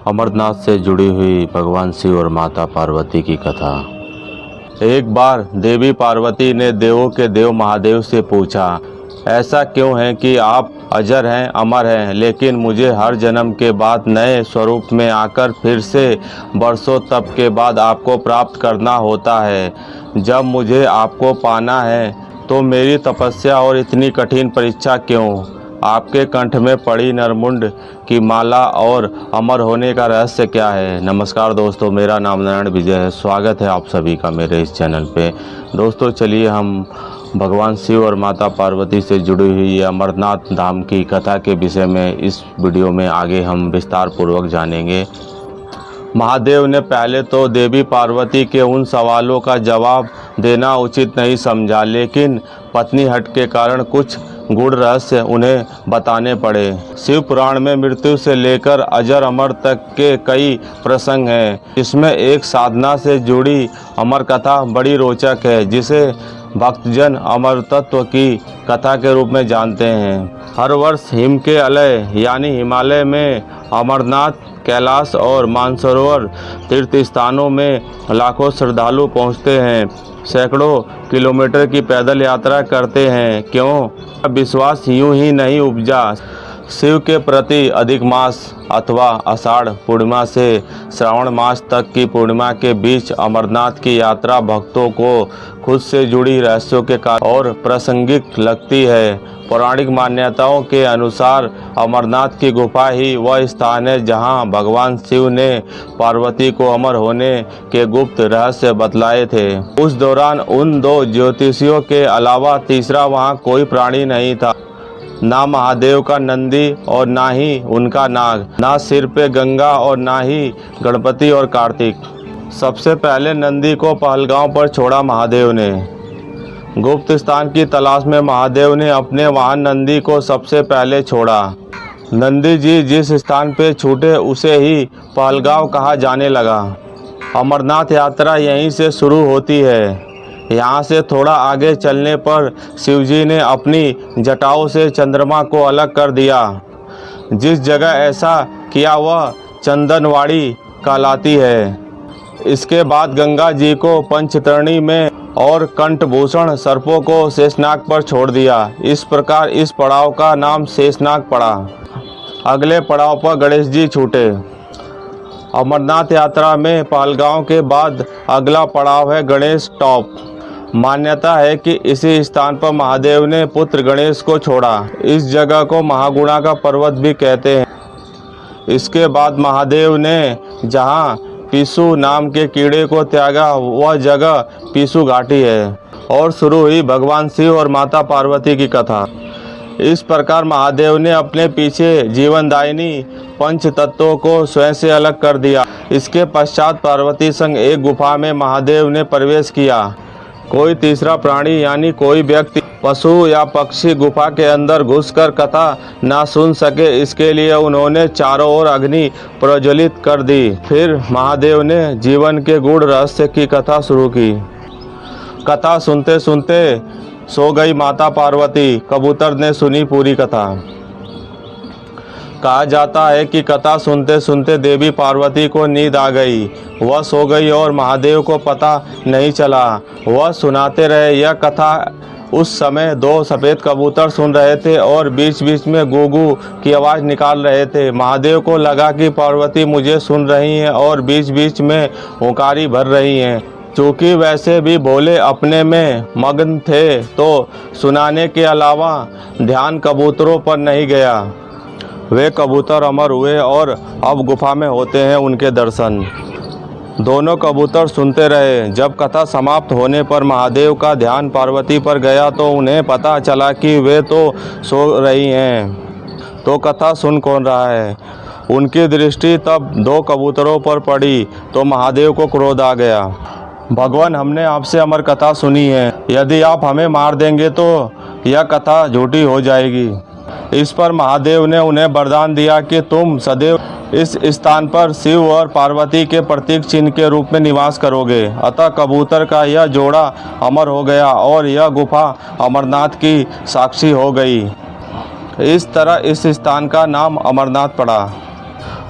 अमरनाथ से जुड़ी हुई भगवान शिव और माता पार्वती की कथा। एक बार देवी पार्वती ने देवों के देव महादेव से पूछा, ऐसा क्यों है कि आप अजर हैं, अमर हैं, लेकिन मुझे हर जन्म के बाद नए स्वरूप में आकर फिर से बरसों तप के बाद आपको प्राप्त करना होता है। जब मुझे आपको पाना है तो मेरी तपस्या और इतनी कठिन परीक्षा क्यों? आपके कंठ में पड़ी नरमुंड की माला और अमर होने का रहस्य क्या है? नमस्कार दोस्तों, मेरा नाम नारायण विजय है। स्वागत है आप सभी का मेरे इस चैनल पे। दोस्तों चलिए हम भगवान शिव और माता पार्वती से जुड़ी हुई अमरनाथ धाम की कथा के विषय में इस वीडियो में आगे हम विस्तार पूर्वक जानेंगे। महादेव ने पहले तो देवी पार्वती के उन सवालों का जवाब देना उचित नहीं समझा, लेकिन पत्नी हट के कारण कुछ गूढ़ रहस्य उन्हें बताने पड़े। शिव पुराण में मृत्यु से लेकर अजर अमर तक के कई प्रसंग हैं, जिसमें एक साधना से जुड़ी अमर कथा बड़ी रोचक है, जिसे भक्तजन अमर तत्व की कथा के रूप में जानते हैं। हर वर्ष हिम के अलय यानी हिमालय में अमरनाथ, कैलाश और मानसरोवर तीर्थ स्थानों में लाखों श्रद्धालु पहुंचते हैं, सैकड़ों किलोमीटर की पैदल यात्रा करते हैं। क्यों? विश्वास यूं ही नहीं उपजा। शिव के प्रति अधिक मास अथवा आषाढ़ पूर्णिमा से श्रावण मास तक की पूर्णिमा के बीच अमरनाथ की यात्रा भक्तों को खुद से जुड़ी रहस्यों के कारण और प्रासंगिक लगती है। पौराणिक मान्यताओं के अनुसार अमरनाथ की गुफा ही वह स्थान है जहां भगवान शिव ने पार्वती को अमर होने के गुप्त रहस्य बतलाए थे। उस दौरान उन दो ज्योतिषियों के अलावा तीसरा वहां कोई प्राणी नहीं था, ना महादेव का नंदी और ना ही उनका नाग, ना सिर पे गंगा और ना ही गणपति और कार्तिक। सबसे पहले नंदी को पहलगांव पर छोड़ा महादेव ने। गुप्त स्थान की तलाश में महादेव ने अपने वाहन नंदी को सबसे पहले छोड़ा। नंदी जी जिस स्थान पे छूटे उसे ही पहलगांव कहा जाने लगा। अमरनाथ यात्रा यहीं से शुरू होती है। यहाँ से थोड़ा आगे चलने पर शिवजी ने अपनी जटाओं से चंद्रमा को अलग कर दिया। जिस जगह ऐसा किया वह चंदनवाड़ी कहलाती है। इसके बाद गंगा जी को पंचतरणी में और कंठभूषण सर्पों को शेषनाग पर छोड़ दिया। इस प्रकार इस पड़ाव का नाम शेषनाग पड़ा। अगले पड़ाव पर गणेश जी छूटे। अमरनाथ यात्रा में पहलगांव के बाद अगला पड़ाव है गणेश टॉप। मान्यता है कि इसी स्थान पर महादेव ने पुत्र गणेश को छोड़ा। इस जगह को महागुणा का पर्वत भी कहते हैं। इसके बाद महादेव ने जहां पिसु नाम के कीड़े को त्यागा वह जगह पिसु घाटी है और शुरू हुई भगवान शिव और माता पार्वती की कथा। इस प्रकार महादेव ने अपने पीछे जीवनदायिनी पंच तत्वों को स्वयं से अलग कर दिया। इसके पश्चात पार्वती संग एक गुफा में महादेव ने प्रवेश किया। कोई तीसरा प्राणी यानी कोई व्यक्ति, पशु या पक्षी गुफा के अंदर घुसकर कथा ना सुन सके, इसके लिए उन्होंने चारों ओर अग्नि प्रज्वलित कर दी। फिर महादेव ने जीवन के गूढ़ रहस्य की कथा शुरू की। कथा सुनते सुनते सो गई माता पार्वती। कबूतर ने सुनी पूरी कथा। कहा जाता है कि कथा सुनते सुनते देवी पार्वती को नींद आ गई। वह सो गई और महादेव को पता नहीं चला। वह सुनाते रहे। यह कथा उस समय दो सफ़ेद कबूतर सुन रहे थे और बीच बीच में गूगू की आवाज़ निकाल रहे थे। महादेव को लगा कि पार्वती मुझे सुन रही हैं और बीच बीच में हुंकारी भर रही हैं। चूँकि वैसे भी भोले अपने में मग्न थे तो सुनाने के अलावा ध्यान कबूतरों पर नहीं गया। वे कबूतर अमर हुए और अब गुफा में होते हैं उनके दर्शन। दोनों कबूतर सुनते रहे। जब कथा समाप्त होने पर महादेव का ध्यान पार्वती पर गया तो उन्हें पता चला कि वे तो सो रही हैं, तो कथा सुन कौन रहा है। उनकी दृष्टि तब दो कबूतरों पर पड़ी तो महादेव को क्रोध आ गया। भगवान, हमने आपसे अमर कथा सुनी है, यदि आप हमें मार देंगे तो यह कथा झूठी हो जाएगी। इस पर महादेव ने उन्हें वरदान दिया कि तुम सदैव इस स्थान पर शिव और पार्वती के प्रतीक चिन्ह के रूप में निवास करोगे। अतः कबूतर का यह जोड़ा अमर हो गया और यह गुफा अमरनाथ की साक्षी हो गई। इस तरह इस स्थान का नाम अमरनाथ पड़ा।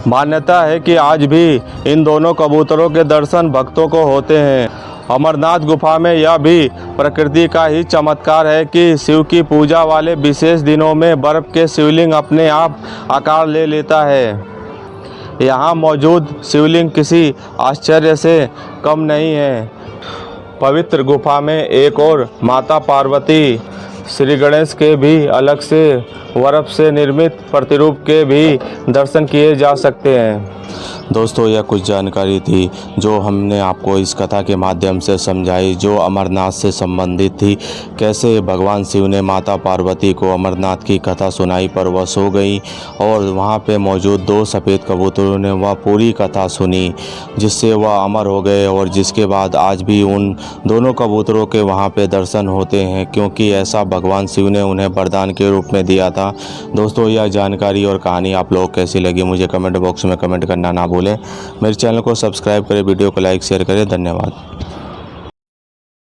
मान्यता है कि आज भी इन दोनों कबूतरों के दर्शन भक्तों को होते हैं। अमरनाथ गुफा में यह भी प्रकृति का ही चमत्कार है कि शिव की पूजा वाले विशेष दिनों में बर्फ़ के शिवलिंग अपने आप आकार ले लेता है। यहाँ मौजूद शिवलिंग किसी आश्चर्य से कम नहीं है। पवित्र गुफा में एक और माता पार्वती, श्री गणेश के भी अलग से बर्फ से निर्मित प्रतिरूप के भी दर्शन किए जा सकते हैं। दोस्तों, यह कुछ जानकारी थी जो हमने आपको इस कथा के माध्यम से समझाई, जो अमरनाथ से संबंधित थी। कैसे भगवान शिव ने माता पार्वती को अमरनाथ की कथा सुनाई पर वह सो गई और वहाँ पे मौजूद 2 सफ़ेद कबूतरों ने वह पूरी कथा सुनी, जिससे वह अमर हो गए और जिसके बाद आज भी उन दोनों कबूतरों के वहाँ पे दर्शन होते हैं, क्योंकि ऐसा भगवान शिव ने उन्हें वरदान के रूप में दिया था। दोस्तों, यह जानकारी और कहानी आप लोग कैसी लगी मुझे कमेंट बॉक्स में कमेंट करना ना भूलें। मेरे चैनल को सब्सक्राइब करें, वीडियो को लाइक शेयर करें। धन्यवाद।